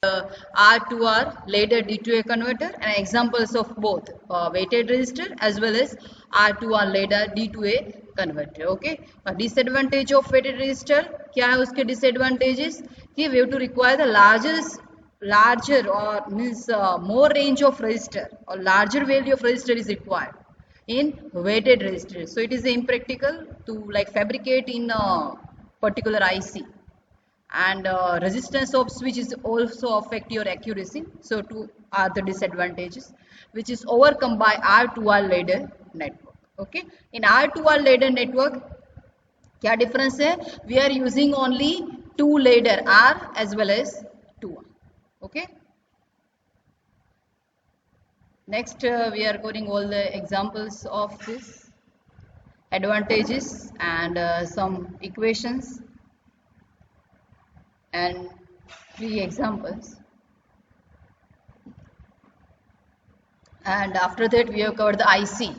R to R ladder D2A converter and examples of both weighted resistor as well as R to R ladder D2A converter. Okay. Disadvantage of weighted resistor क्या है उसके disadvantages कि we have to require the larger or means more range of resistor or larger value of resistor is required in weighted resistor. So it is impractical to like fabricate in a particular IC. And resistance of switch is also affect your accuracy. So two are the disadvantages which is overcome by R2R ladder network. Okay, in R2R ladder network क्या difference है? We are using only two ladder R as well as 2R. Okay, next we are going all the examples of this advantages and some equations and 3 examples, and after that we have covered the IC.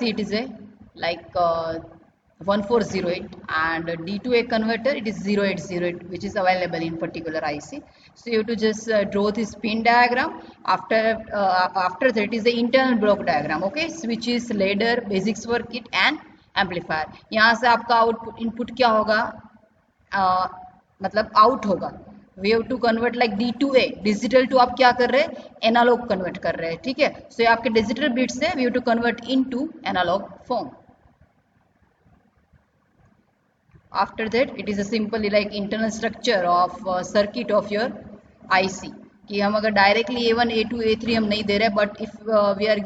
It is a like 1408 and D2A converter it is 0808 which is available in particular IC. So you have to just draw this pin diagram. After that it is the internal block diagram. Okay, switches, ladder, basic circuit and amplifier. यहाँ से आपका output input क्या होगा मतलब out होगा. We have to convert like D2A digital to आप क्या कर रहे हैं एनालॉग कन्वर्ट कर रहे हैं. ठीक है, सो ये आपके डिजिटल बिट्स है. We have to convert into analog form. After that it is a simply like internal structure of circuit of your IC कि हम अगर डायरेक्टली A1 A2 A3 हम नहीं दे रहे but if we are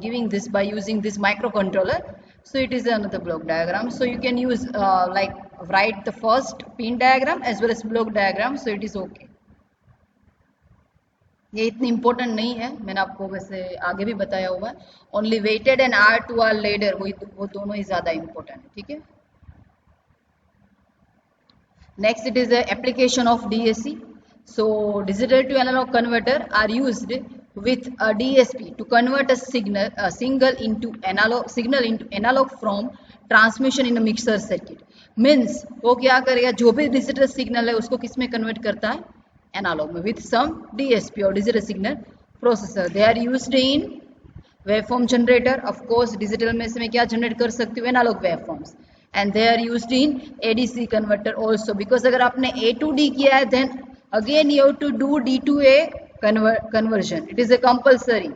giving this by using this micro controller. So it is another block diagram. So you can use like write the first pin diagram as well as block diagram. So it is okay. ये इतनी important नहीं है, मैंने आपको वैसे आगे भी बताया हुआ है. Only weighted and R2R ladder वो दोनों ही ज्यादा इम्पोर्टेंट है. ठीक है, next it is application of DAC. So digital to analog converter are used with a DSP to convert a signal into analog from transmission in a mixer circuit. Means वो क्या करेगा, जो भी डिजिटल सिग्नल है उसको किस में convert करता है एनालॉग में with some DSP और digital signal processor. They are used in waveform generator. Of course digital में से मैं क्या जनरेट कर सकती हूँ analog waveforms. And they are used in ADC converter also because अगर आपने A to D किया है then again you have to do D2A conversion. It is a compulsory.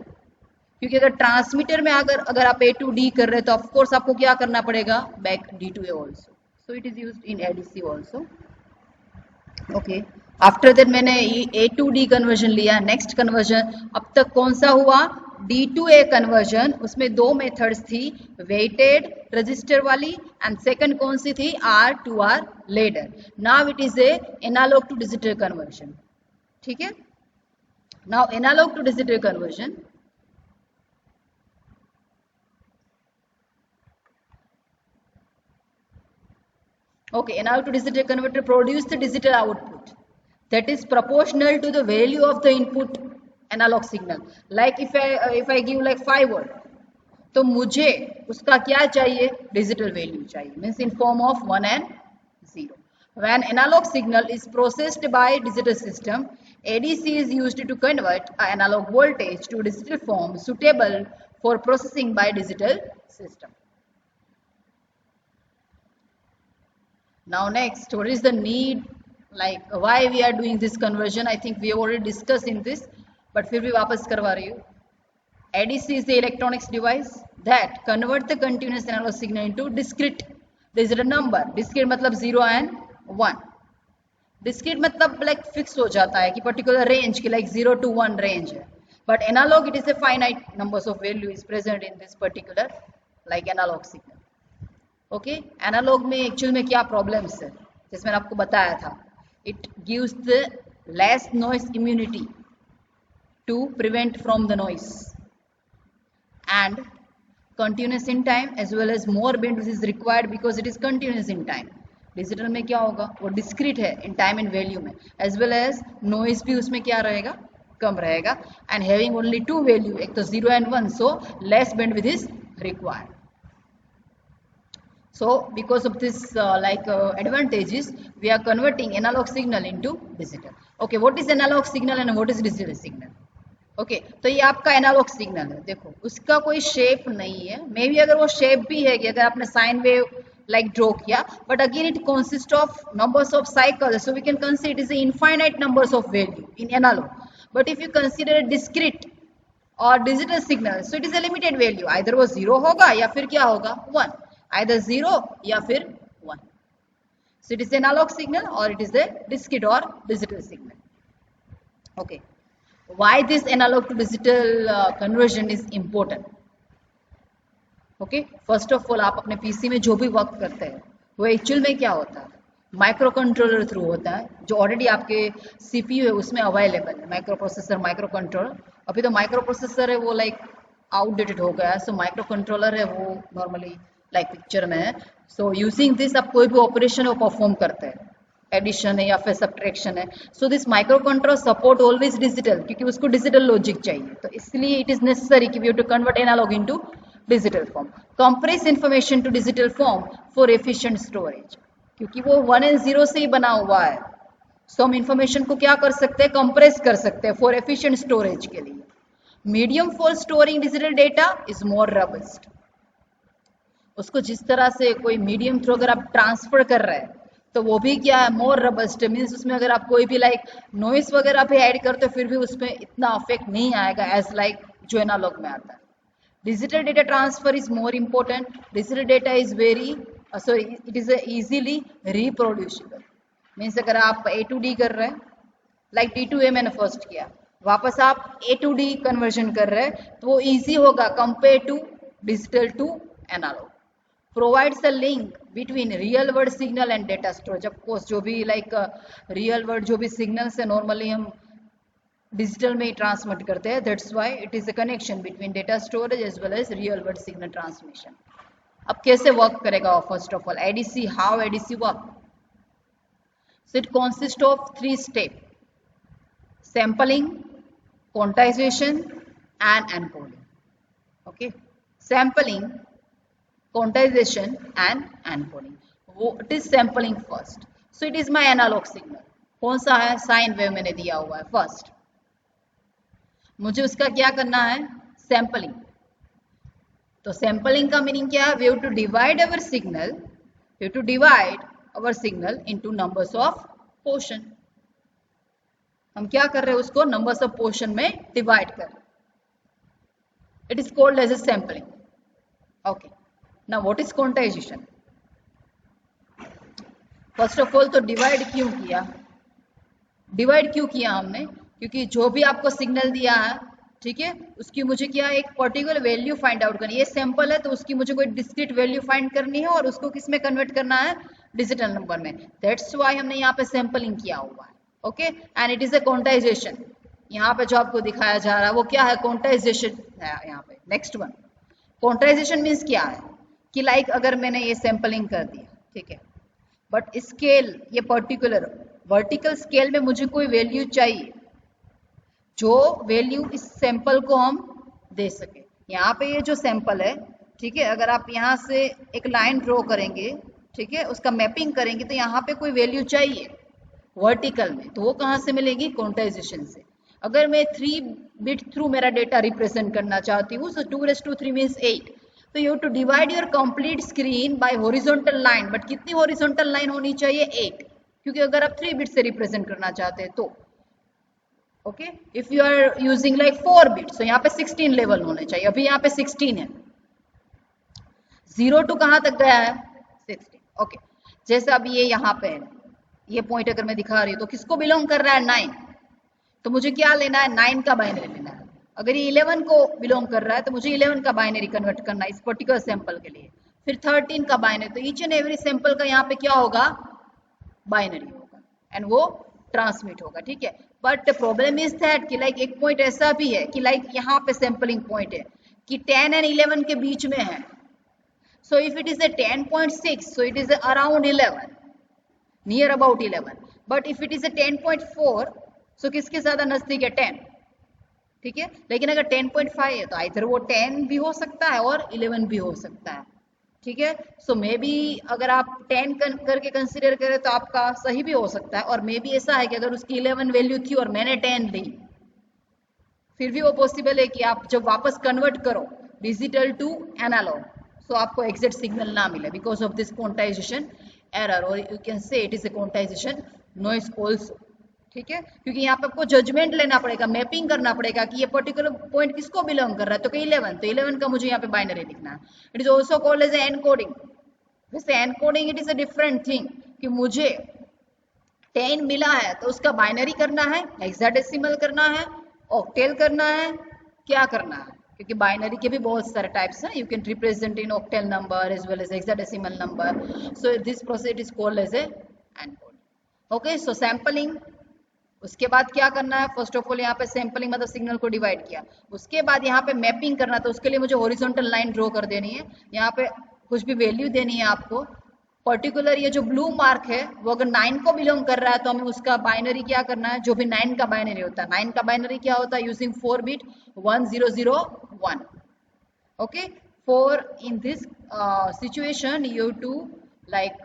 क्योंकि अगर ट्रांसमीटर में अगर आप A to D कर रहे हैं तो ऑफ कोर्स आपको क्या करना पड़ेगा back D2A also. So it is used in ADC also. Okay. After that मैंने A to D कन्वर्जन लिया. नेक्स्ट कन्वर्जन अब तक कौन सा हुआ D2A कन्वर्जन. उसमें दो मेथड्स थी, वेटेड रजिस्टर वाली एंड सेकंड कौन सी थी R2R ladder. Now it is a analog to digital conversion. ठीक है, now analog to digital conversion okay, analog to digital converter produce the digital output that is proportional to the value of the input analog signal. Like if I give like 5 volt तो मुझे उसका क्या चाहिए digital value चाहिए, means in form of 1 and 0. When analog signal is processed by digital system, ADC is used to convert analog voltage to digital form suitable for processing by digital system. Now next, what is the need, like why we are doing this conversion? I think we have already discussed in this, but फिर भी वापस करवा रही हूँ. ADC is the electronics device that convert the continuous analog signal into discrete digital number. Discrete मतलब 0 and 1. Discrete मतलब like fixed हो जाता है कि particular range की like 0 to 1 range है. But analog it is a finite numbers of value is present in this particular like analog signal. Okay, analog में actual में क्या प्रॉब्लम्स है जैसे मैंने आपको बताया था. It gives the less noise immunity to prevent from the noise and continuous in time as well as more bandwidth is required because it is continuous in time. Digital में क्या होगा वो डिस्क्रीट है इन टाइम एंड वैल्यू में, as well as noise भी उसमें क्या रहेगा कम रहेगा. एंड हैविंग ओनली 2 वैल्यू, एक तो 0 and 1, so less bandwidth is required. So because of this advantages, we are converting analog signal into digital. Okay, what is analog signal and what is digital signal? Okay तो ये आपका analogue signal है, देखो उसका कोई shape नहीं है, may be अगर वो शेप भी है कि अगर आपने साइन वेव लाइक ड्रॉ किया, but again it consist of numbers of cycles, so we can consider it is infinite numbers of value in analog. But if you consider discrete और digital signal, so it is a limited value, either वो zero होगा या फिर क्या होगा, one, either zero या फिर one. So it is analog signal और it is a discrete or digital signal. Okay, why this analog to digital conversion is important? Okay, first of all, आप अपने पीसी में जो भी वर्क करते हैं वो एक्चुअल में क्या होता है, माइक्रो कंट्रोलर थ्रू होता है, जो ऑलरेडी आपके सीपीयू है उसमें अवेलेबल है. माइक्रो प्रोसेसर, माइक्रो कंट्रोलर, अभी तो माइक्रो प्रोसेसर है वो लाइक आउटडेटेड हो गया है, सो माइक्रो कंट्रोलर है वो नॉर्मली लाइक पिक्चर में है. सो यूजिंग दिस आप कोई भी ऑपरेशन वो परफॉर्म करते हैं, एडिशन है या फिर सब्ट्रैक्शन है. So this micro controller support always digital, क्योंकि उसको डिजिटल लॉजिक चाहिए, तो इसलिए इट इज नेसेसरी कि we have to convert analog into digital form, compress information to digital form for efficient storage, क्योंकि वो 1 and 0 से ही बना हुआ है. सो हम इंफॉर्मेशन को क्या कर सकते हैं, कंप्रेस कर सकते हैं फॉर एफिशिएंट स्टोरेज के लिए. Medium for storing digital data is more robust. उसको जिस तरह से कोई मीडियम थ्रू अगर आप ट्रांसफर कर रहे हैं तो वो भी क्या है, मोर रोबस्ट, मीन्स उसमें अगर आप कोई भी लाइक नॉइस वगैरह भी ऐड करते हो फिर भी उसमें इतना अफेक्ट नहीं आएगा एज लाइक जो एनालॉग में आता है. Digital data transfer is more important. Digital data is very it is easily reproducible, means अगर आप ए टू डी कर रहे हैं, लाइक डी टू ए मैंने फर्स्ट किया, वापस आप ए टू डी कन्वर्जन कर रहे हैं तो वो ईजी होगा compare to digital to analog. Provides a link between real world signal and data storage. Of course जो भी लाइक रियल वर्ल्ड जो भी सिग्नल्स है नॉर्मली हम डिजिटल में ही ट्रांसमिट करते हैं, that's why it is a connection between data storage as well as real world signal transmission. अब कैसे वर्क करेगा, first of all ADC, how ADC work. So it consist of 3 step, sampling, quantization and encoding. Okay, sampling, quantization and encoding. What is sampling first? So it is my analog signal. कौन सा है, sine wave मैंने दिया हुआ है. First मुझे उसका क्या करना है, सैंपलिंग. तो सैंपलिंग का मीनिंग क्या है, we have to divide our signal, we have to divide our signal into numbers of portion. हम क्या कर रहे हैं, उसको नंबर्स ऑफ पोर्शन में डिवाइड कर. It is called as a sampling. Okay, now what is quantization? First of all तो divide क्यों किया, डिवाइड क्यों किया हमने, क्योंकि जो भी आपको सिग्नल दिया है, ठीक है, उसकी मुझे क्या एक पर्टिकुलर वैल्यू फाइंड आउट करनी है. ये सैंपल है तो उसकी मुझे कोई डिस्क्रीट वैल्यू फाइंड करनी है और उसको किस में कन्वर्ट करना है, डिजिटल नंबर में. दैट्स व्हाई हमने यहाँ पे सैंपलिंग किया हुआ है. Okay, and it is a quantization. यहाँ पे जो आपको दिखाया जा रहा है वो क्या है, क्वांटाइजेशन है यहाँ पे. नेक्स्ट वन, क्वांटाइजेशन मीन्स क्या है कि लाइक अगर मैंने ये सैंपलिंग कर दिया, ठीक है, बट स्केल, ये पर्टिकुलर वर्टिकल स्केल में मुझे कोई वैल्यू चाहिए जो वैल्यू इस सैंपल को हम दे सके. यहाँ पे ये जो सैंपल है, ठीक है, अगर आप यहाँ से एक लाइन ड्रॉ करेंगे, ठीक है, उसका मैपिंग करेंगे तो यहाँ पे कोई वैल्यू चाहिए वर्टिकल में, तो वो कहाँ से मिलेगी, क्वांटाइजेशन से. अगर मैं 3 बिट थ्रू मेरा डेटा रिप्रेजेंट करना चाहती हूँ, सो 2⁻³ मीन्स 8, तो you to divide your complete screen by horizontal line. But कितनी हॉरिजॉन्टल लाइन होनी चाहिए, 8, क्योंकि अगर आप 3 बिट से रिप्रेजेंट करना चाहते हैं तो. Okay, if you are using like 4 bits, तो यहाँ पे 16 लेवल होने चाहिए. अभी यहाँ पे 16 है, 0 to कहाँ तक गया है, 16. ओके, जैसे अभी ये यहाँ पे है, ये पॉइंट अगर मैं दिखा रही हूँ तो किसको बिलोंग कर रहा है, 9. तो मुझे क्या लेना है, 9 का बाइनरी लेना है. अगर ये 11 को बिलोंग कर रहा है तो मुझे 11 का बाइनरी कन्वर्ट करना है इस पर्टिकुलर सैंपल के लिए. फिर 13 का बाइनरी, तो ईच एंड एवरी सैंपल का यहाँ पे क्या होगा, बाइनरी होगा एंड वो ट्रांसमिट होगा. ठीक है, बट प्रॉब्लम इज दैट कि लाइक एक पॉइंट ऐसा भी है कि लाइक यहाँ पे सैंपलिंग पॉइंट है कि 10 and 11 के बीच में है. So if it is A 10.6, so it is around 11, near about 11. But if it is ए 10.4, सो किसके ज्यादा नजदीक है, 10. ठीक है, लेकिन अगर 10.5 है तो आइदर वो 10 भी हो सकता है और 11 भी हो सकता है. ठीक है। सो मे बी अगर आप 10 करके कंसिडर करें तो आपका सही भी हो सकता है, और मे बी ऐसा है कि अगर उसकी 11 वैल्यू थी और मैंने 10 ली, फिर भी वो पॉसिबल है कि आप जब वापस कन्वर्ट करो डिजिटल टू एनालॉग, सो आपको एग्जैक्ट सिग्नल ना मिले because of this quantization error, और you can say it is a quantization noise also. ठीक है, क्योंकि यहाँ पे आपको जजमेंट लेना पड़ेगा, मैपिंग करना पड़ेगा कि ये पर्टिकुलर पॉइंट किसको बिलोंग कर रहा है, तो 11, तो 11 का मुझे यहाँ पे बाइनरी लिखना है। It is also called as encoding. वैसे encoding it is a different thing कि मुझे 10 मिला है तो उसका बाइनरी करना है, हेक्साडेसिमल करना है, ऑक्टेल करना है, क्या करना है, क्योंकि बाइनरी के भी बहुत सारे टाइप्स हैं। You can represent in octal number as well as hexadecimal number, so this process is called as a encoding. Okay, so sampling, उसके बाद क्या करना है, फर्स्ट ऑफ ऑल यहाँ पे सैंपलिंग मतलब सिग्नल को डिवाइड किया, उसके बाद यहाँ पे मैपिंग करना, तो उसके लिए मुझे हॉरिजॉन्टल लाइन ड्रॉ कर देनी है, यहाँ पे कुछ भी वैल्यू देनी है आपको पर्टिकुलर। ये जो ब्लू मार्क है वो अगर 9 को बिलोंग कर रहा है तो हमें उसका बाइनरी क्या करना है, जो भी 9 का बाइनरी होता है, 9 का बाइनरी क्या होता है, using 4 bit 1001। Okay, for in this situation you to like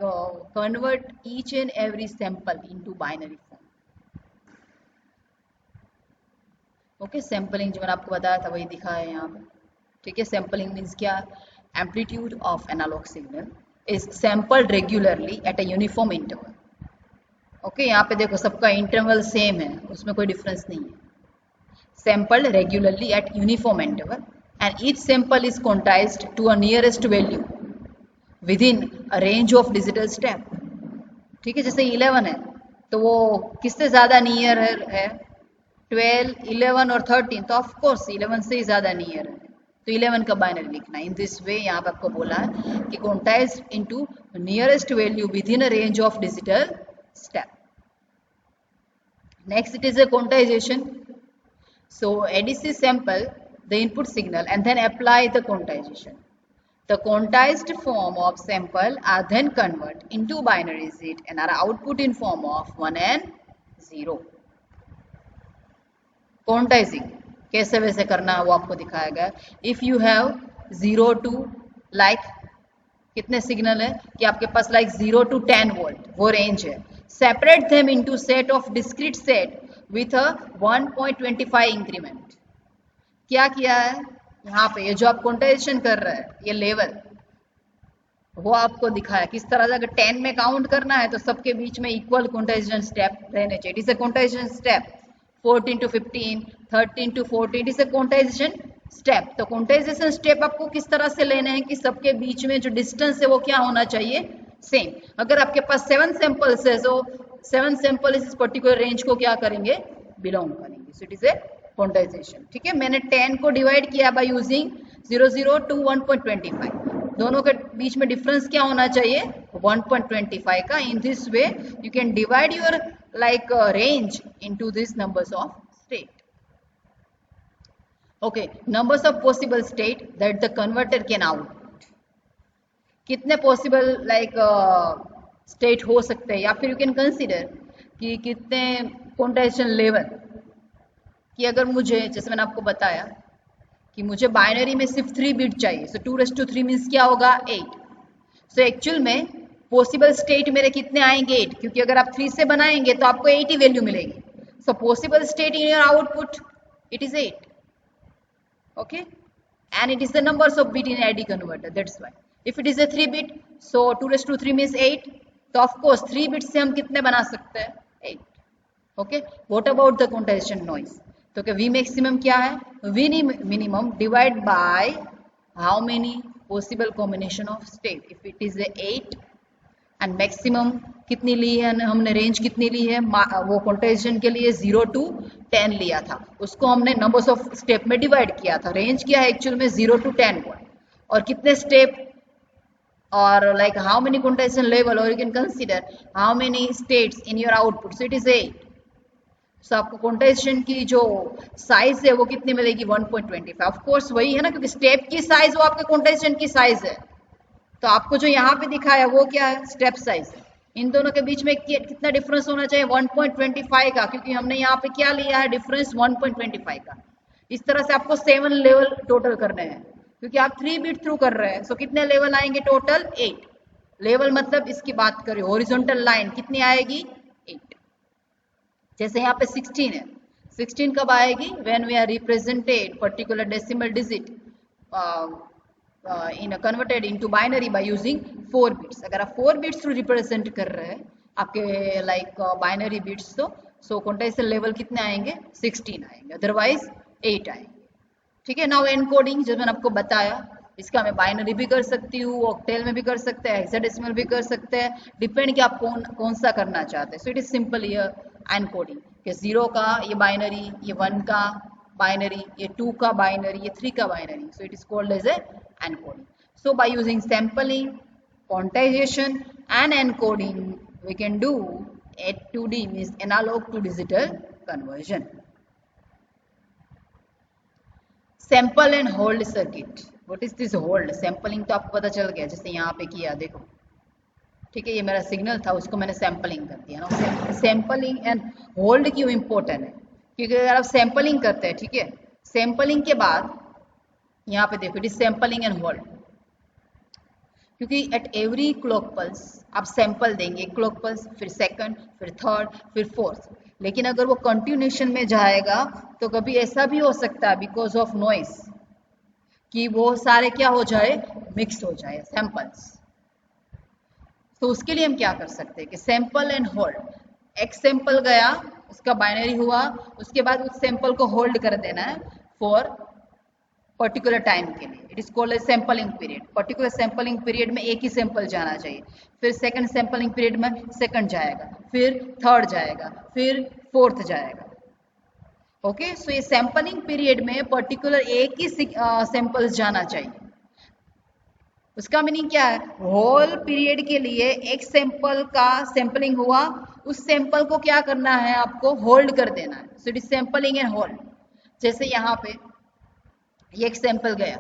convert each and every sample into binary form. Okay, sampling जो मैंने आपको बताया था वही दिखा है यहाँ पे। ठीक है, सैंपलिंग मीन्स क्या, amplitude of analog signal is sampled regularly at a uniform interval. Okay, यहाँ पे देखो सबका इंटरवल सेम है, उसमें कोई डिफरेंस नहीं है। sampled regularly at uniform interval and each sample is quantized to a nearest value within a range of digital step. ठीक है, जैसे 11 है तो वो किससे ज्यादा नियर है, 12, 11 और 13, तो ऑफ कोर्स 11 से ही ज्यादा नियर है, तो 11 का बाइनरी लिखना है। इन दिस वे यहाँ पे आपको बोला है कि quantized into nearest value within a range of digital step. Next it is a quantization. So ADC sample the input signal and then apply the quantization. The quantized form of sample are then converted into binary digit and are output in form of 1 and 0. Quantizing कैसे वैसे करना है वो आपको दिखाया गया। If you have 0 to like कितने signal है कि आपके पास लाइक 0 to 10 वोल्ट, वो रेंज है। Separate them into set of discrete set with a 1.25 increment. क्या किया है यहाँ पे, ये जो आप क्वांटाइजेशन कर रहे हैं ये लेवल वो आपको दिखाया किस तरह से। अगर 10 में काउंट करना है तो सबके बीच में इक्वल क्वांटाइजेशन स्टेप रहने चाहिए। It is a quantization step. 14 to 15, 13 to 14, it is a quantization step. तो क्वांटाइजेशन स्टेप आपको किस तरह से लेने हैं कि सबके बीच में जो डिस्टेंस है वो क्या होना चाहिए, सेम। अगर आपके पास 7 सैंपल्स है तो 7 सैंपल इस पर्टिकुलर रेंज को क्या करेंगे, बिलोंग करेंगे। सो इट इज ए क्वांटाइजेशन। ठीक है, मैंने 10 को डिवाइड किया बाय यूजिंग 00 to 1.25, दोनों के बीच में डिफरेंस क्या होना चाहिए, 1.25 का। इन this way you can divide your like range into these numbers of state. Okay, numbers of possible state that the converter can output. कितने possible like state हो सकते हैं, या फिर you can consider कि कितने quantization level, कि अगर मुझे जैसे मैंने आपको बताया कि मुझे बाइनरी में सिर्फ 3 बिट चाहिए, so 2⁻³ मीन्स क्या होगा, 8। सो एक्चुअल में पॉसिबल स्टेट मेरे कितने आएंगे, 8, क्योंकि अगर आप 3 से बनाएंगे तो आपको 8 ही वैल्यू मिलेगी। So possible state in your output it is 8। Okay, and it is the numbers of bit in AD converter, that's why if it is a 3 bit, so 2⁻³ means 8, तो ऑफ कोर्स 3 बिट से हम कितने बना सकते हैं, 8। Okay, what about the quantization noise, तो V maximum क्या है, V minimum divide by how many possible combination of state. If it is 8 and maximum कितनी ली है हमने, रेंज कितनी ली है, वो क्वांटाइजेशन के लिए 0 to 10 लिया था, उसको हमने नंबर्स ऑफ स्टेप में डिवाइड किया था। रेंज क्या है एक्चुअल में 0 to 10 वोल्ट, और कितने स्टेप और like how many quantization level, और you can consider how many states in your output, so it is 8। So आपको क्वांटाइजेशन की जो साइज है वो कितनी मिलेगी, 1.25। ऑफ कोर्स वही है ना, क्योंकि स्टेप की साइज वो आपके क्वांटाइजेशन की साइज है, तो आपको जो यहाँ पे दिखाया वो क्या है, स्टेप साइज। इन दोनों के बीच में कितना डिफरेंस होना चाहिए, 1.25 का, क्योंकि हमने यहाँ पे क्या लिया है डिफरेंस 1.25 का। इस तरह से आपको 7 लेवल टोटल करने हैं, क्योंकि आप 3 बिट थ्रू कर रहे हैं। सो कितने लेवल आएंगे टोटल? 8 लेवल। मतलब इसकी बात करें हॉरिजॉन्टल लाइन कितनी आएगी? 8। जैसे यहाँ पे 16 है, 16 कब आएगी? When we are represented particular decimal digit in converted into binary by using 4 bits. अगर आप 4 बिट्स थ्रू रिप्रेजेंट कर रहे हैं आपके लाइक बाइनरी बिट्स, तो सो क्वांटाइजर लेवल कितने आएंगे? 16 आएंगे, अदरवाइज 8 आएंगे। ठीक है। नाउ एनकोडिंग जो मैंने आपको बताया, इसका मैं बाइनरी भी कर सकती हूँ, ऑक्टेल में भी कर सकते हैं, हेक्साडेसिमल भी कर सकते हैं, डिपेंड कि आप कौन सा करना चाहते हैं। सो इट इज सिंपल ये एनकोडिंग कि 0 का ये बाइनरी, ये 1 का बाइनरी, ये 2 का बाइनरी, ये 3 का binary. So it is called as a encoding. So by using sampling, quantization and encoding, we can do A2D means analog to digital conversion. Sample and hold circuit. What is this hold? Sampling तो आपको पता चल गया, जैसे यहाँ पे किया देखो, ठीक है, ये मेरा सिग्नल था, उसको मैंने सैम्पलिंग कर दिया ना। सैम्पलिंग एंड होल्ड क्यों इम्पोर्टेंट है? क्योंकि अगर आप सैम्पलिंग करते हैं, ठीक है, सैम्पलिंग के बाद यहाँ पे देखो it is sampling and hold, क्योंकि एट एवरी क्लॉक पल्स आप सैंपल देंगे, क्लॉक पल्स, फिर सेकंड, फिर थर्ड, फिर फोर्थ। लेकिन अगर वो कंटिन्यूएशन में जाएगा तो कभी ऐसा भी हो सकता है बिकॉज ऑफ नॉइस कि वो सारे क्या हो जाए? मिक्स हो जाए सैंपल्स। तो उसके लिए हम क्या कर सकते हैं कि सैंपल एंड होल्ड। एक सैंपल गया, उसका बाइनरी हुआ, उसके बाद उस सैंपल को होल्ड कर देना है फॉर पर्टिकुलर टाइम के लिए। It is called a sampling period. Particular sampling period में एक ही सैंपल जाना चाहिए, फिर सेकंड सैंपलिंग पीरियड में सेकंड जाएगा, फिर थर्ड जाएगा, फिर फोर्थ जाएगा। ओके, सो ये सैंपलिंग पीरियड में पर्टिकुलर एक ही सैंपल्स जाना चाहिए। उसका मीनिंग क्या है? होल पीरियड के लिए एक सैंपल का सैंपलिंग हुआ, उस सैंपल को क्या करना है? आपको होल्ड कर देना है। So it is sampling and hold. जैसे यहाँ पे ये एक सैंपल गया,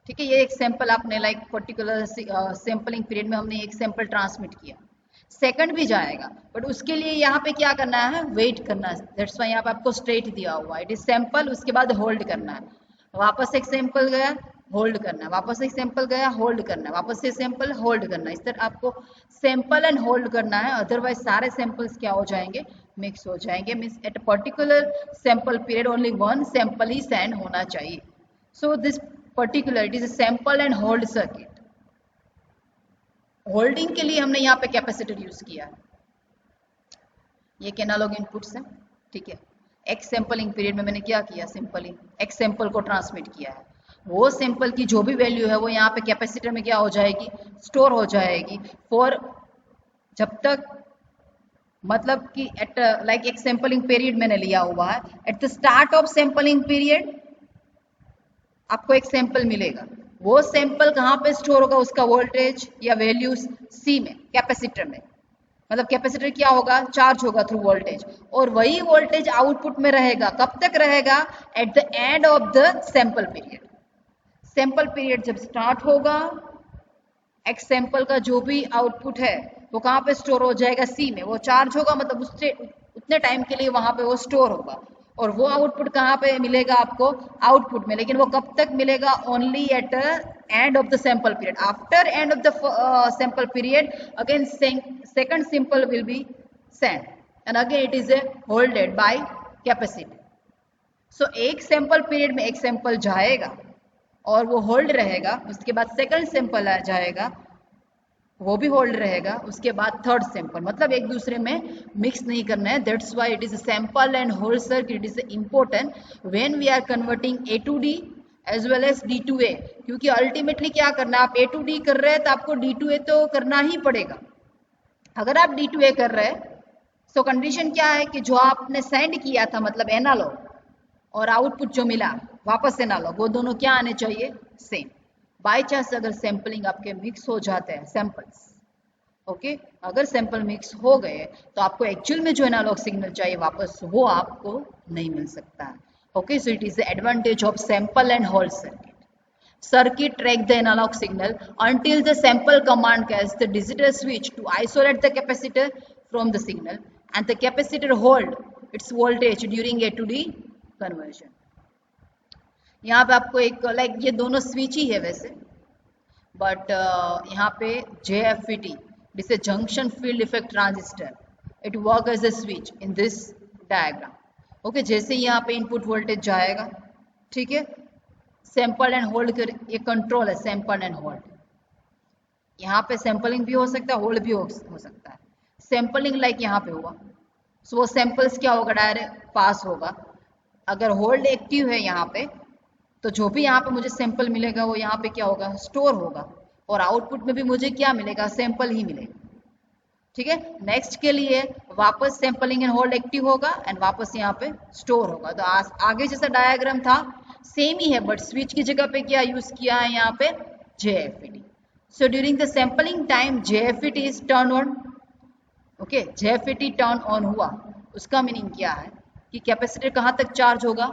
ठीक है, ये एक सैंपल आपने लाइक पर्टिकुलर सैंपलिंग पीरियड में हमने एक सैंपल ट्रांसमिट किया, सेकंड भी जाएगा, बट उसके लिए यहाँ पे क्या करना है? वेट करना है। दैट्स व्हाई यहाँ पे आपको स्ट्रेट दिया हुआ, इट इज सैंपल, उसके बाद होल्ड करना है, वापस एक सैंपल गया, होल्ड करना है, वापस एक सैंपल गया, होल्ड करना है, वापस से सैंपल, होल्ड करना है। इस तरह आपको सैंपल एंड होल्ड करना है, अदरवाइज सारे सैंपल्स क्या हो जाएंगे? मिक्स हो जाएंगे। Means at particular sample period only one sample he send होना चाहिए। So this particular it is a sample and hold circuit. Holding के लिए हमने यहाँ पे कैपेसिटर यूज किया है, ये एनालॉग इनपुट्स है, ठीक है। एक सैंपलिंग पीरियड में मैंने क्या किया? सैंपलिंग, एक सैंपल को ट्रांसमिट किया है, वो सैंपल की जो भी वैल्यू है वो यहाँ पे कैपेसिटर में क्या हो जाएगी? स्टोर हो जाएगी फॉर जब तक, मतलब कि एट लाइक एक सैंपलिंग पीरियड मैंने लिया हुआ है, at the start of sampling period आपको एक सैंपल मिलेगा, वो सैंपल कहाँ पे स्टोर होगा? उसका वोल्टेज या वैल्यूज सी में, कैपेसिटर में। मतलब कैपेसिटर क्या होगा? चार्ज होगा थ्रू वोल्टेज, और वही वोल्टेज आउटपुट में रहेगा। कब तक रहेगा? Eight the end of the sample period. Sample period जब स्टार्ट होगा, एक सैंपल का जो भी आउटपुट है वो कहाँ पे स्टोर हो जाएगा? सी में। वो चार्ज होगा, मतलब उससे उतने टाइम के लिए वहां पे वो स्टोर होगा, और वो आउटपुट कहाँ पे मिलेगा आपको? आउटपुट में। लेकिन वो कब तक मिलेगा? Only at end of the sample period. After end of the sample period again second sample will be send and again it is holded by capacitor. So एक सैंपल पीरियड में एक सैंपल जाएगा और वो होल्ड रहेगा, उसके बाद second sample आ जाएगा, वो भी होल्ड रहेगा, उसके बाद थर्ड सैंपल। मतलब एक दूसरे में मिक्स नहीं करना है। That's why it is a sample and hold circuit. It is important when we are converting A to D as well as D to A, क्योंकि अल्टीमेटली क्या करना है? आप ए टू डी कर रहे हैं तो आपको डी टू ए तो करना ही पड़ेगा। अगर आप डी टू ए कर रहे हैं तो कंडीशन क्या है कि जो आपने सेंड किया था, मतलब एनालॉग, और आउटपुट जो मिला वापस एनालॉग, वो दोनों क्या आने चाहिए? सेम। बाय चांस अगर सैंपलिंग आपके मिक्स हो जाते हैं सैंपल्स, ओके, अगर सैंपल मिक्स हो गए तो आपको एक्चुअल में जो एनालॉग सिग्नल चाहिए वापस, वो आपको नहीं मिल सकता है। Okay, so it is the advantage of sample and hold circuit. Circuit track the analog signal until the sample command caches the digital switch to isolate the capacitor from the signal, and the capacitor hold its voltage during A to D conversion. यहाँ पे आपको एक like ये दोनों switch ही है वैसे, but यहाँ पे JFET, this is junction field effect transistor, it work as a switch in this diagram. Okay, जैसे यहाँ पे इनपुट वोल्टेज जाएगा, ठीक है, सैंपल एंड होल्ड कर, ये कंट्रोल है सैंपल एंड होल्ड। यहाँ पे सैंपलिंग भी हो सकता है, होल्ड भी हो सकता है। सैंपलिंग लाइक यहाँ पे हुआ, सो वो सैंपल्स क्या होगा, डायरेक्ट पास होगा। अगर होल्ड एक्टिव है यहाँ पे, तो जो भी यहाँ पे मुझे सैंपल मिलेगा वो यहाँ पे क्या होगा, स्टोर होगा, और आउटपुट में भी मुझे क्या मिलेगा, सैंपल ही मिलेगा। ठीक है, नेक्स्ट के लिए वापस सैंपलिंग एंड होल्ड एक्टिव होगा एंड वापस यहाँ पे स्टोर होगा। तो आगे जैसा डायग्राम था सेम ही है, बट स्विच की जगह पे क्या यूज किया है यहाँ पे, JFET। So during the sampling time JFET is turn on. Okay, JFET turn on हुआ, उसका मीनिंग क्या है कि कैपेसिटर कहाँ तक चार्ज होगा,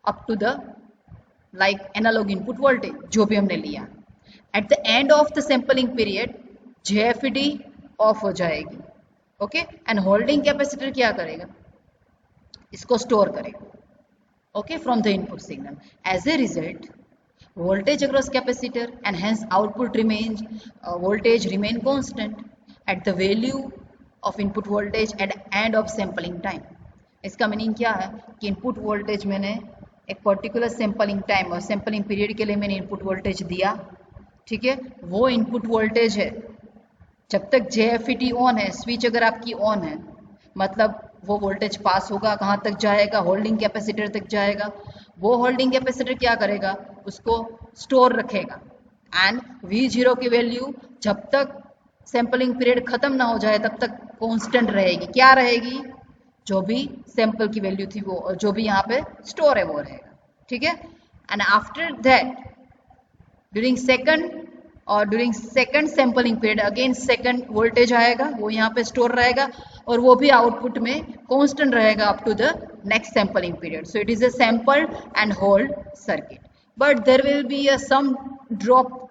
up to the like analog input voltage जो भी हमने लिया। At the end of the sampling period JFET off हो जाएगी। ओके, एंड होल्डिंग कैपेसिटर क्या करेगा, इसको स्टोर करेगा, okay, from the input signal. As a result voltage across capacitor and hence output remains voltage remain constant at the value of input voltage at end of sampling time। इसका meaning क्या है कि input voltage मैंने एक particular sampling time और sampling period के लिए मैंने इनपुट वोल्टेज दिया, ठीक है, वो इनपुट वोल्टेज है जब तक JFET ऑन है, स्विच अगर आपकी ऑन है, मतलब वो वोल्टेज पास होगा, कहाँ तक जाएगा, होल्डिंग कैपेसिटर तक जाएगा। वो होल्डिंग कैपेसिटर क्या करेगा, उसको स्टोर रखेगा एंड V0 की वैल्यू जब तक सैंपलिंग पीरियड खत्म ना हो जाए तब तक कांस्टेंट रहेगी। क्या रहेगी, जो भी सैंपल की वैल्यू थी वो, और जो भी यहाँ पे स्टोर है वो रहेगा, ठीक है। And after that during second sampling period again second voltage आएगा, वो यहाँ पे स्टोर रहेगा और वो भी आउटपुट में कांस्टेंट रहेगा up to the next sampling period. So it is a sample and hold circuit, but there will be a some drop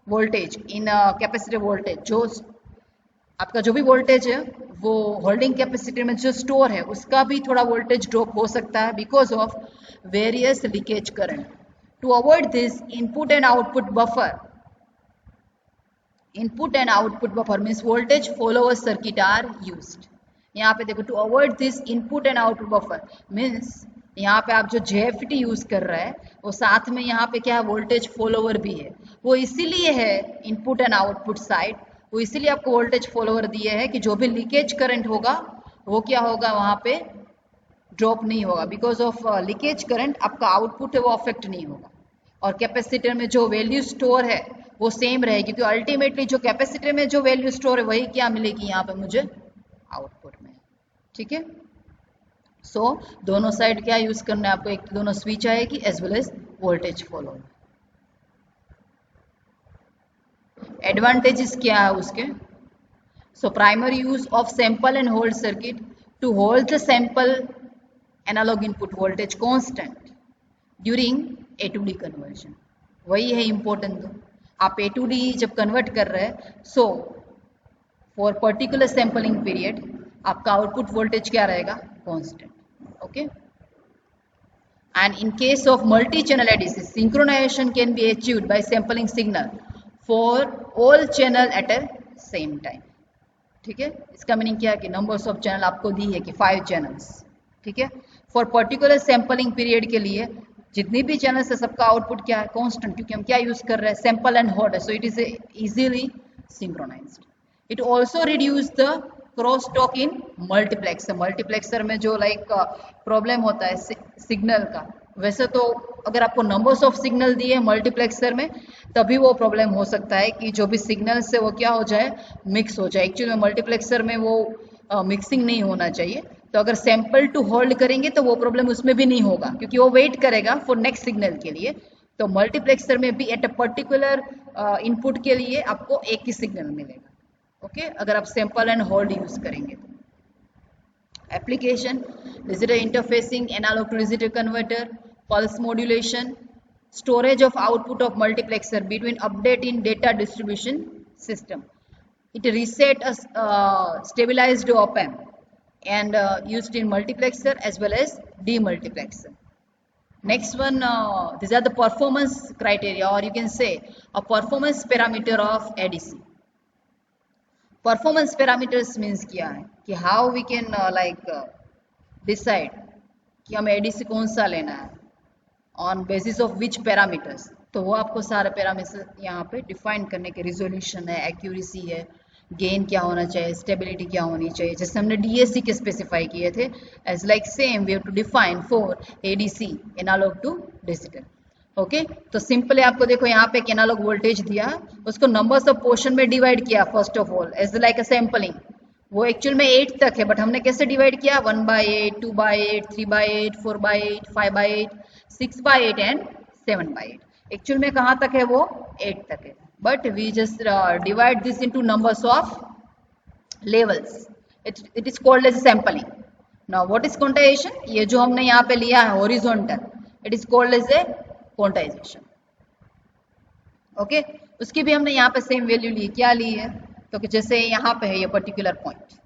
voltage in capacitor voltage. जो आपका जो भी वोल्टेज है वो होल्डिंग कैपेसिटर में जो स्टोर है उसका भी थोड़ा वोल्टेज ड्रॉप हो सकता है because of various leakage current. To avoid this input and output buffer means voltage follower circuit are used. यहाँ पे देखो, to avoid this input and output buffer means यहाँ पे आप जो JFET यूज कर रहे हैं वो साथ में यहाँ पे क्या है, वोल्टेज फॉलोअर भी है। वो इसीलिए है इनपुट एंड आउटपुट साइड, वो इसीलिए आपको वोल्टेज फॉलोअर दिए है कि जो भी लीकेज करंट होगा वो क्या होगा, वहाँ पे ड्रॉप नहीं होगा। बिकॉज ऑफ लीकेज करंट आपका आउटपुट है वो अफेक्ट नहीं होगा, और कैपेसिटर में जो वैल्यू स्टोर है वो सेम रहेगी, क्योंकि अल्टीमेटली जो कैपेसिटर में जो वैल्यू स्टोर है वही क्या मिलेगी यहाँ पे मुझे आउटपुट में, ठीक है। सो दोनों साइड क्या यूज करना है आपको, एक दोनों स्विच आएगी as well as voltage follower. Advantages क्या है उसके, so primary use of sample and hold circuit to hold the sample analog input voltage constant during A to D conversion. वही है इंपॉर्टेंट, तो आप A to D जब convert कर रहे हैं, so for particular sampling period आपका output voltage क्या रहेगा, constant, okay. And in case of multi channel ADC synchronization can be achieved by sampling signal for all channel at a same time, ठीक है। इसका meaning क्या है कि numbers of channel आपको दी है कि 5 चैनल्स, ठीक है। फॉर पर्टिकुलर सैंपलिंग पीरियड के लिए जितनी भी चैनल्स है सबका आउटपुट क्या है, कांस्टेंट, क्योंकि हम क्या यूज कर रहे हैं, sample and hold, so it is easily synchronized. It also reduce the cross talk in multiplexer. Multiplexer में जो लाइक प्रॉब्लम होता है सिग्नल का, वैसे तो अगर आपको नंबर्स ऑफ सिग्नल दिए मल्टीप्लेक्सर में तभी वो प्रॉब्लम हो सकता है कि जो भी सिग्नल से वो क्या हो जाए, मिक्स हो जाए। एक्चुअली में मल्टीप्लेक्सर में वो मिक्सिंग नहीं होना चाहिए, तो अगर सैंपल टू होल्ड करेंगे तो वो प्रॉब्लम उसमें भी नहीं होगा क्योंकि वो वेट करेगा फॉर नेक्स्ट सिग्नल के लिए। तो मल्टीप्लेक्सर में भी एट अ पर्टिकुलर इनपुट के लिए आपको एक ही सिग्नल मिलेगा, ओके, अगर आप सैंपल एंड होल्ड यूज करेंगे तो। Application, digital interfacing, analog to digital converter, pulse modulation, storage of output of multiplexer between update in data distribution system. It reset a stabilized op-amp and used in multiplexer as well as demultiplexer. Next one, these are the performance criteria, or you can say a performance parameter of ADC. Performance parameters means क्या है कि how we can decide कि हम ADC कौन सा लेना है on basis of which parameters. तो वो आपको सारे पैरामीटर्स यहाँ पे डिफाइन करने के, रिजोल्यूशन है, एक्यूरेसी है, गेन क्या होना चाहिए, स्टेबिलिटी क्या होनी चाहिए, जैसे हमने डीएससी के स्पेसिफाई किए थे. As like same we have to define for ADC analog to digital. Okay, तो सिंपली आपको देखो यहाँ पे एक एनालॉग वोल्टेज दिया, उसको नंबर्स ऑफ पोर्शन में डिवाइड किया. First of all as like a sampling, वो एक्चुअल में 8 तक है, बट हमने कैसे डिवाइड किया, 1/8, 2/8, 3/8, 4/8, 5/8, 6/8 एंड 7/8. एक्चुअल में कहाँ तक है, वो 8 तक है, but we just divide this into numbers of levels. It is called as sampling. Now what is quantization? ये जो हमने यहाँ पे लिया है horizontal, it is called as a quantization. Okay, उसकी भी हमने यहाँ पे सेम वैल्यू ली, क्या ली है, तो कि जैसे यहाँ पे है ये पर्टिकुलर पॉइंट,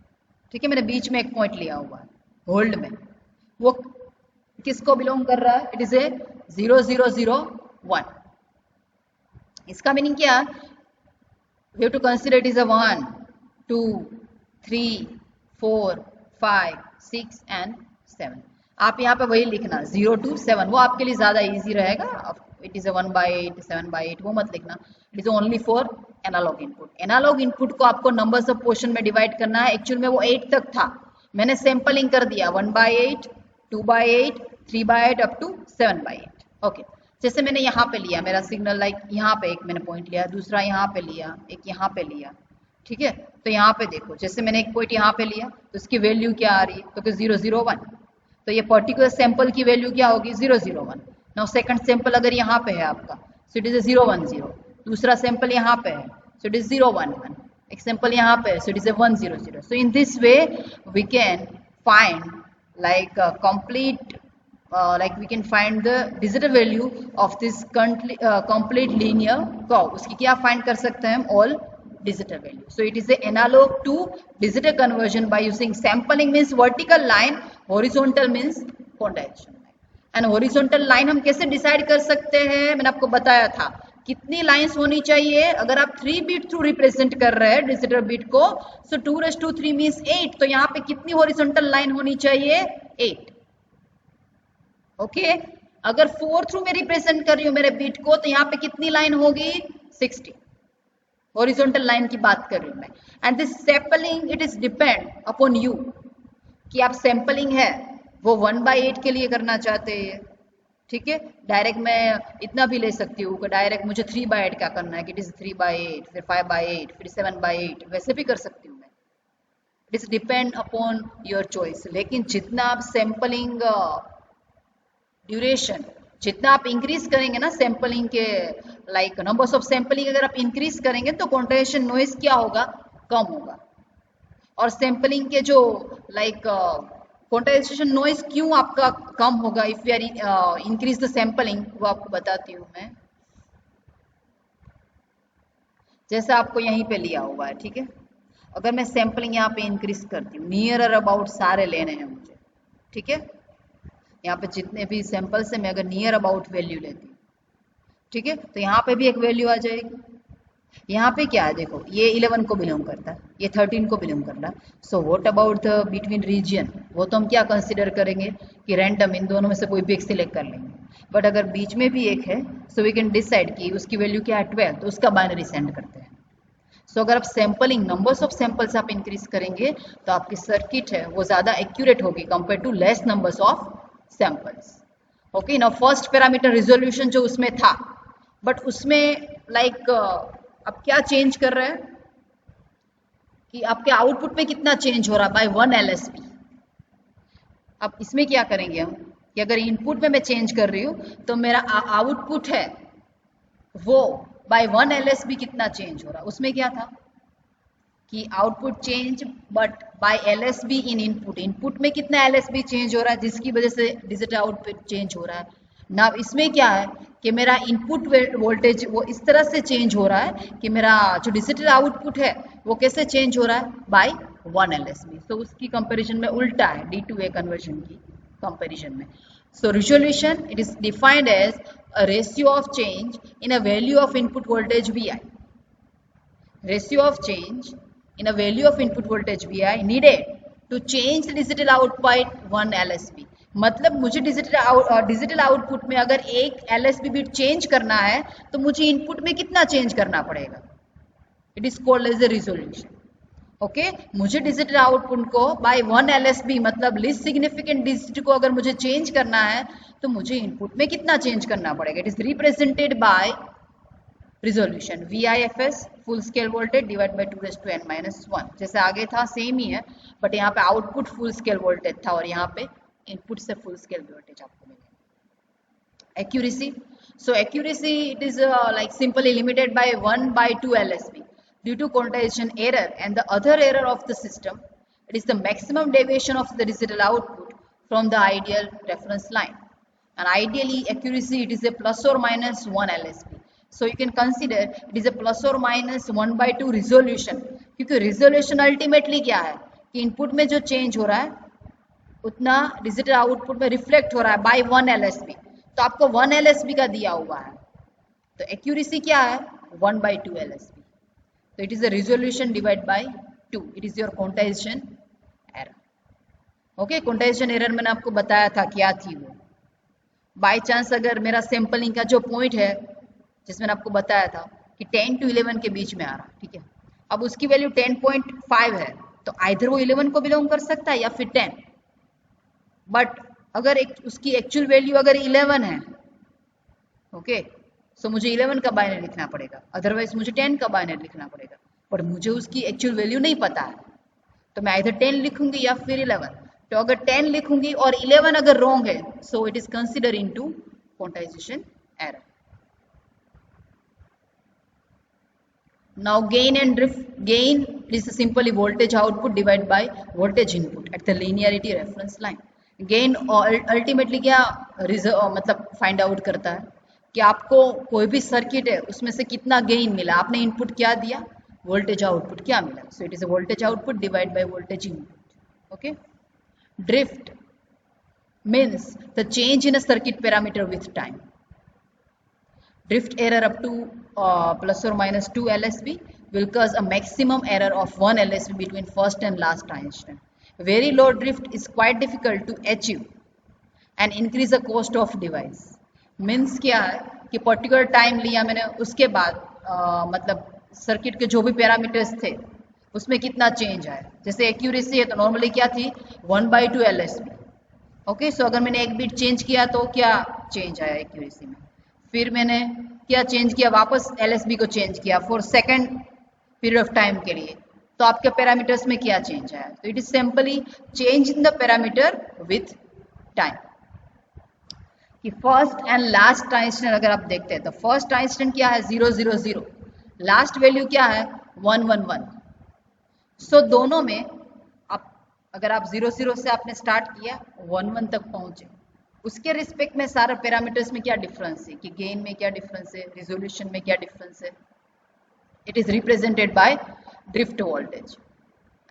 ठीक है, मैंने बीच में एक पॉइंट लिया हुआ है होल्ड में, वो किसको बिलोंग कर रहा है, इट इज ए 0 0 0 1. इसका मीनिंग क्या, we have to consider it is a 1 2 3 4 5 6 and 7. आप यहाँ पे वही लिखना 0 to 7, वो आपके लिए ज्यादा इजी रहेगा. इट इज अ 1/8 7/8 वो मत लिखना. It is only for analog input. Analog input को आपको नंबर्स ऑफ पोर्शन में डिवाइड करना है. एक्चुअल में वो 8 तक था, मैंने सैंपलिंग कर दिया 1/8 2/8 3/8 अप टू 7/8. ओके, जैसे मैंने यहाँ पे लिया मेरा सिग्नल, लाइक यहाँ पे एक मैंने पॉइंट लिया, दूसरा यहाँ पे लिया, एक यहाँ पे लिया, ठीक है. तो यहाँ पे देखो, जैसे मैंने एक पॉइंट यहाँ पे लिया तो उसकी वैल्यू क्या आ रही है, तो 0 0 1. तो ये पर्टिकुलर सैंपल की वैल्यू क्या होगी, 0 0 1. नाउ सेकंड सैंपल अगर यहाँ पे है आपका, सो इट इज 0 1 0. दूसरा सैंपल यहाँ पे है, सो इट इज 0 1 1. एक सैंपल यहाँ पे है, so it is 1 0 0. So in this way we can find like complete like we can find the digital value of this complete linear curve. उसकी क्या find कर सकते हैं हम, all digital value. So it is a analog to digital conversion by using sampling means vertical line, horizontal means quantization line. And horizontal line हम कैसे decide कर सकते हैं, मैंने आपको बताया था कितनी लाइंस होनी चाहिए. अगर आप 3 बिट थ्रू रिप्रेजेंट कर रहे हैं डिजिटल बिट को, सो 2⁻³ मीन्स 8. तो यहाँ पे कितनी हॉरिजॉन्टल लाइन होनी चाहिए, 8. ओके, अगर 4 थ्रू में रिप्रेजेंट कर रही हूँ मेरे बिट को, तो यहाँ पे कितनी लाइन होगी, 60. हॉरिजॉन्टल लाइन की बात कर रही हूँ मैं. And this sampling it is depend upon you कि आप सैंपलिंग है वो 1/8 के लिए करना चाहते हैं, ठीक है. डायरेक्ट मैं इतना भी ले सकती हूँ कि डायरेक्ट मुझे 3/8 क्या करना है, कि इट इज 3/8 फिर 5/8 फिर 7/8, वैसे भी कर सकती हूँ मैं. It is depend upon your choice. लेकिन जितना आप सैंपलिंग ड्यूरेशन जितना आप इंक्रीज करेंगे ना सैंपलिंग के, लाइक नंबर्स ऑफ सैंपलिंग अगर आप इंक्रीज करेंगे तो क्वांटाइजेशन नॉइज क्या होगा, कम होगा. और सैंपलिंग के जो लाइक क्वांटाइजेशन नॉइज क्यों आपका कम होगा if you are increase the sampling, वो आपको बताती हूँ मैं. जैसे आपको यहीं पे लिया हुआ है, ठीक है, अगर मैं सैंपलिंग यहाँ पे इंक्रीज करती हूँ, नियर और अबाउट सारे लेने हैं मुझे, ठीक है. यहाँ पे जितने भी सैंपल्स है मैं अगर नियर अबाउट वैल्यू लेती हूँ, ठीक है, तो यहाँ पे भी एक वैल्यू आ जाएगी. यहाँ पे क्या है, देखो ये 11 को बिलोंग करता है, ये 13 को बिलोंग कर रहा है. So what about the between region, वो तो हम क्या कंसीडर करेंगे कि रैंडम इन दोनों में से कोई भी एक सिलेक्ट कर लेंगे. बट अगर बीच में भी एक है, सो वी कैन डिसाइड कि उसकी वैल्यू क्या है 12, तो उसका बाइनरी सेंड करते हैं. सो अगर आप सैंपलिंग नंबर्स ऑफ सैंपल्स आप इंक्रीज करेंगे तो आपकी सर्किट है वो ज्यादा एक्यूरेट होगी compare to less numbers of samples. Okay, now first parameter resolution जो उसमें था, बट उसमें लाइक अब क्या चेंज कर रहे हैं कि आपके आउटपुट में कितना चेंज हो रहा है, बाय 1 LSB. अब इसमें क्या करेंगे हम कि अगर इनपुट में मैं चेंज कर रही हूँ तो मेरा आउटपुट है वो बाय 1 LSB कितना चेंज हो रहा है. उसमें क्या था कि output change but by LSB in input, input में कितना LSB चेंज हो रहा है जिसकी वजह से डिजिटल आउटपुट चेंज हो रहा है. ना इसमें क्या है कि मेरा इनपुट वोल्टेज वो इस तरह से चेंज हो रहा है कि मेरा जो डिजिटल आउटपुट है वो कैसे चेंज हो रहा है, बाय 1 LSB. तो उसकी कंपैरिजन में उल्टा है D2A कन्वर्जन की कंपैरिजन में. So resolution, it is defined as a ratio of change in a value of input voltage Vi. Ratio of change in a value of input voltage Vi needed to change the digital output 1 LSB. मतलब मुझे digital output में अगर एक LSB bit change करना है तो मुझे input में कितना चेंज करना पड़ेगा. It is called as a resolution. Okay, मुझे डिजिटल आउटपुट को बाय 1 LSB मतलब लिस्ट सिग्निफिकेंट डिजिट को अगर मुझे चेंज करना है तो मुझे इनपुट में कितना चेंज करना पड़ेगा. It is represented by resolution VIFS full scale voltage divide bye 2n-1. जैसे आगे था सेम ही है, बट यहाँ पे आउटपुट फुल स्केल वोल्टेज था और यहाँ पे इनपुट से फुल स्केल वोल्टेज आपको मिलेगा. Accuracy, so accuracy it is like simply limited by 1/2 LSB due to quantization error and the other error of the system. It is the maximum deviation of the digital output from the ideal reference line, and ideally accuracy it is a plus or minus 1 LSB. So you can consider it is a plus or minus 1/2 resolution, क्योंकि resolution ultimately क्या है कि input में जो change हो रहा है उतना डिजिटल आउटपुट में रिफ्लेक्ट हो रहा है बाय 1 LSB. तो आपको 1 LSB का दिया हुआ है, तो एक्यूरेसी क्या है 1/2 LSB. तो it is a resolution divide by 2. It is your quantization error. Okay, quantization error मैंने आपको बताया था क्या थी वो. बाय चांस अगर मेरा सैंपलिंग का जो पॉइंट है जिसमें आपको बताया था कि 10 to 11 के बीच में आ रहा, ठीक है, अब उसकी वैल्यू 10.5 है तो आइधर वो 11 को बिलोंग कर सकता है या फिर 10. बट अगर उसकी एक्चुअल वैल्यू अगर 11 है, ओके, सो मुझे 11 का बाइनरी लिखना पड़ेगा, अदरवाइज मुझे 10 का बाइनरी लिखना पड़ेगा. पर मुझे उसकी एक्चुअल वैल्यू नहीं पता है तो मैं इधर 10 लिखूंगी या फिर 11. तो अगर 10 लिखूंगी और 11 अगर रॉन्ग है so it is consider into quantization error. Now gain and drift. Gain is simply voltage output divided by voltage input at the linearity reference line. Gain ultimately क्या मतलब फाइंड आउट करता है कि आपको कोई भी सर्किट है उसमें से कितना गेन मिला. आपने इनपुट क्या दिया, वोल्टेज आउटपुट क्या मिला. सो it is a voltage output divide by voltage input. Okay, drift means the change in a circuit parameter with time. Drift error up to plus or minus 2 LSB will cause a maximum error of 1 LSB between first and last transition. Very low drift is quite difficult to achieve and increase the cost of device. Means क्या है कि particular time लिया मैंने, उसके बाद मतलब circuit के जो भी पैरामीटर्स थे उसमें कितना चेंज आया. जैसे एक्यूरेसी है तो नॉर्मली क्या थी 1/2 LSB. ओके, सो अगर मैंने एक बिट चेंज किया तो क्या चेंज आया एक्यूरेसी में. फिर मैंने क्या चेंज किया, वापस LSB को चेंज किया for second period of time के लिए, तो आपके पैरामीटर्स में क्या चेंज आया. तो it is simply change in the parameter with time. कि फर्स्ट एंड लास्ट ट्रांजिशन अगर आप देखते हैं तो फर्स्ट ट्रांजिशन क्या है 000, लास्ट वैल्यू क्या है 111. सो दोनों में आप अगर आप 00 से आपने स्टार्ट किया 11 तक पहुंचे, उसके रिस्पेक्ट में सारे पैरामीटर्स में क्या डिफरेंस है, कि गेन में क्या डिफरेंस है, रिजोल्यूशन में क्या डिफरेंस है. It is represented by drift voltage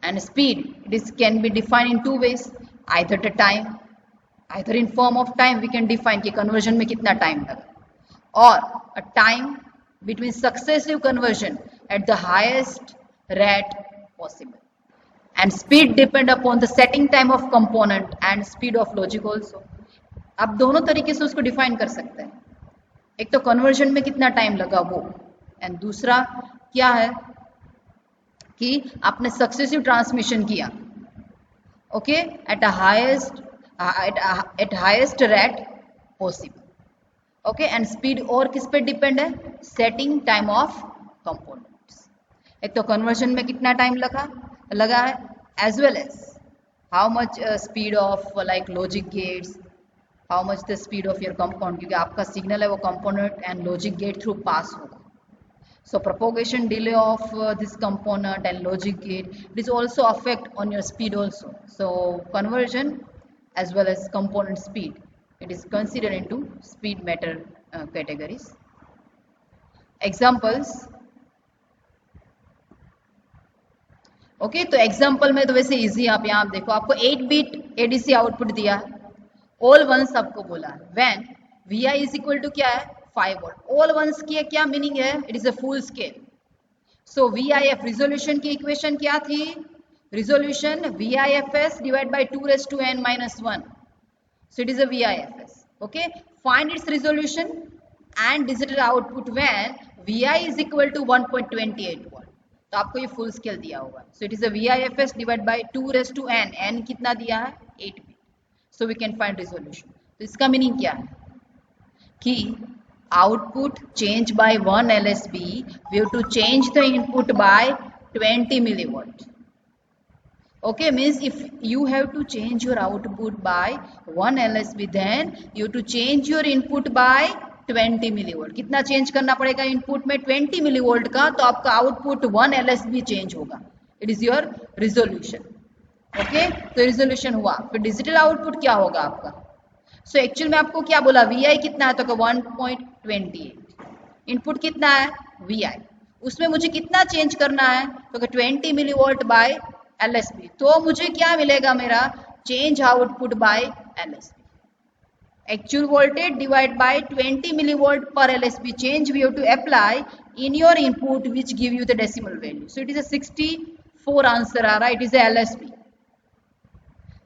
and speed. It is can be defined in 2 ways, either the time, either in form of time we can define कि conversion में कितना time लगा, और a time between successive conversion at the highest rate possible. And speed depend upon the setting time of component and speed of logic also. आप दोनों तरीके से उसको डिफाइन कर सकते हैं. एक तो कन्वर्जन में कितना टाइम लगा वो, एंड दूसरा क्या है कि आपने सक्सेसिव ट्रांसमिशन किया, okay, eight highest rate possible. Okay, and speed और किस पे डिपेंड है, सेटिंग टाइम ऑफ कंपोनेंट्स. एक तो कन्वर्जन में कितना टाइम लगा है, as well as how much speed of like logic gates, how much the speed of your compound, क्योंकि आपका सिग्नल है वो component and logic gate through pass होगा. So propagation delay of this component and logic gate it is also affect on your speed also. So conversion as well as component speed it is considered into speed matter categories. Examples. Okay, तो example में तो वैसे easy, आप यहाँ देखो आपको 8 bit ADC output दिया है ऑल वंस आपको बोला है, when V I is equal to क्या है 5 वोल्ट। ऑल वंस की क्या मीनिंग है, it is a full scale. So V I F resolution की इक्वेशन क्या थी, resolution V I F S divide by 2⁻n−1, so it is a VIFS. Okay, find its resolution and digital output when VI is equal to 1.28 watt। तो आपको ये full scale दिया होगा। So it is a VIFS divide by 2⁻n, n कितना दिया है 8 bit. So we can find resolution. तो इसका मीनिंग क्या है कि output change by 1 LSB, we have to change the input by 20 milliwatt। Okay, means if you have to change your output by 1 LSB, then you have to change your input by 20 millivolt। कितना change करना पड़ेगा input में 20 millivolt का, तो आपका output 1 LSB change होगा। It is your resolution. Okay, तो resolution हुआ। फिर डिजिटल आउटपुट क्या होगा आपका। सो एक्चुअल में आपको क्या बोला, VI कितना है, तो 1.28। इनपुट कितना है VI, उसमें मुझे कितना चेंज करना है, तो 20 millivolt बाय LSB। तो मुझे क्या मिलेगा, मेरा change output by LSB, actual voltage divide by 20 millivolt पर LSB change we have to apply in your input which give you the decimal value. So it is a 64 answer आ रहा है, it is LSB।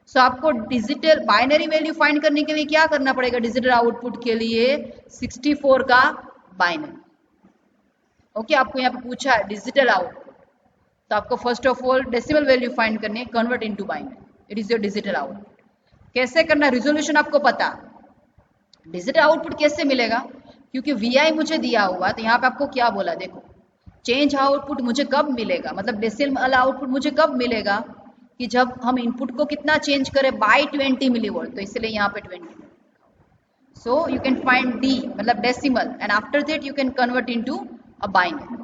सो आपको digital binary value find करने के लिए क्या करना पड़ेगा, डिजिटल आउटपुट के लिए 64 का बाइनरी। ओके, आपको यहाँ पे पूछा है डिजिटल आउटपुट, तो आपको first of all decimal value find करनी है, convert into binary. It is your digital output. कैसे करना, रिजोल्यूशन आपको पता। डिजिटल आउटपुट कैसे मिलेगा, क्योंकि VI मुझे दिया हुआ, तो यहाँ पे आपको क्या बोला, देखो चेंज आउटपुट मुझे कब मिलेगा, मतलब डेसिमल आउटपुट मुझे कब मिलेगा, कि जब हम इनपुट को कितना चेंज करें बाय 20 millivolt, तो इसलिए यहाँ पे 20। So you can find D मतलब decimal, and after that you can convert into a binary.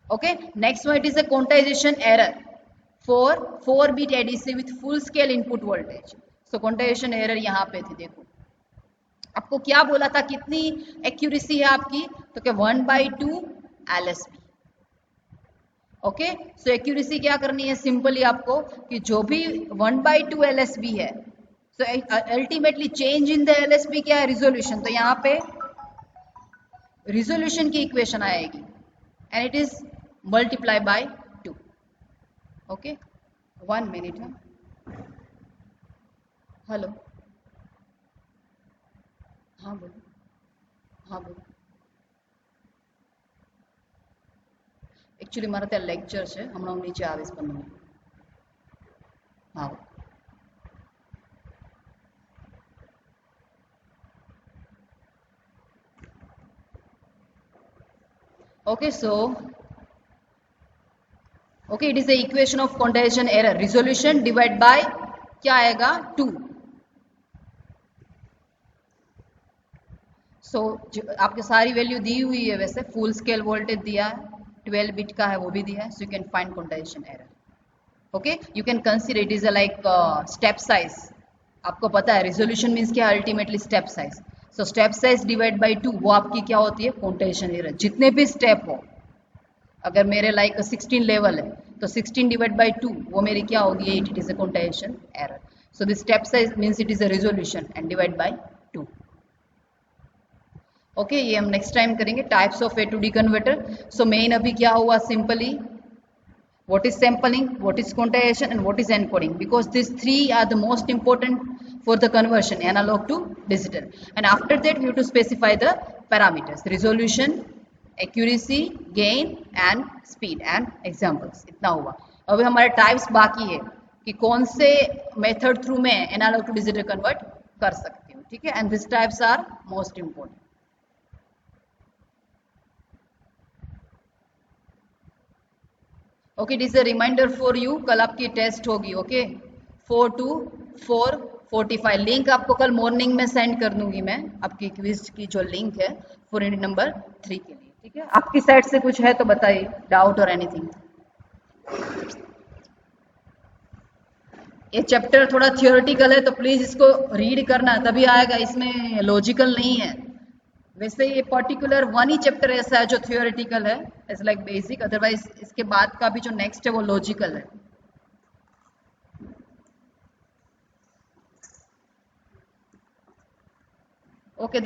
Okay, next one, it is a quantization error for 4-bit ADC with full scale input voltage। So quantization error यहाँ पे थी, देखो आपको क्या बोला था, कितनी एक्यूरेसी है आपकी, तो क्या 1/2 LSB। ओके, सो एक्यूरेसी क्या करनी है, सिंपली आपको कि जो भी 1/2 LSB है, so ultimately change in the LSB क्या है, रिजोल्यूशन। तो यहाँ पे रिजोल्यूशन की इक्वेशन आएगी, and it is multiply by 2। okay, 1 minute है। हेलो, हाँ बोलो, हाँ बोलो। एक्चुअली मारा ત્યાં લેક્ચર છે, હમણાં હું નીચે આવીશ 15 મિનિટ। हाँ, okay, so okay, it is the equation of quantization error, resolution divide by क्या आएगा 2। सो आपके सारी वैल्यू दी हुई है, वैसे फुल स्केल वोल्टेज दिया है, 12 बिट का है वो भी दिया है। So you can find quantization error. Okay, you can consider it is like step size. आपको पता है रिजोल्यूशन मीन्स क्या, ultimately step size. So step size divide by 2 वो आपकी क्या होती है, क्वांटाइजेशन एरर। जितने भी स्टेप हो, अगर मेरे लाइक 16 लेवल है, तो 16 डिवाइड बाई 2 वो मेरी क्या होगी 8। It is a quantization error. So this step size means it is a resolution and divide by 2। Okay, ये हम नेक्स्ट टाइम करेंगे, types of A to D converter. So main अभी क्या हुआ, simply what is sampling, what is quantization, and what is encoding, because these three are the most important for the conversion analog to digital। and after that we have to specify the parameters, resolution, accuracy, gain and speed and examples। इतना हुआ। अभी हमारे types बाकी है कि कौन से method through में एनालॉग टू डिजिटल कन्वर्ट कर सकती हूँ, ठीक है, and this types are most important. Okay, it is a reminder for you, कल आपकी टेस्ट होगी। ओके, 4 to 4:45 लिंक आपको कल मॉर्निंग में सेंड कर दूंगी मैं, आपकी क्विज की जो लिंक है फॉर यूनिट नंबर 3 के लिए, ठीक है। आपकी साइड से कुछ है तो बताइए, डाउट और एनीथिंग। ये चैप्टर थोड़ा थियोरेटिकल है, तो प्लीज इसको रीड करना, तभी आएगा, इसमें लॉजिकल नहीं है। वैसे ये पर्टिकुलर वन ही चैप्टर ऐसा है जो थियोरेटिकल है, इट्स लाइक बेसिक, अदरवाइज इसके बाद का भी जो नेक्स्ट है वो लॉजिकल है। Okay.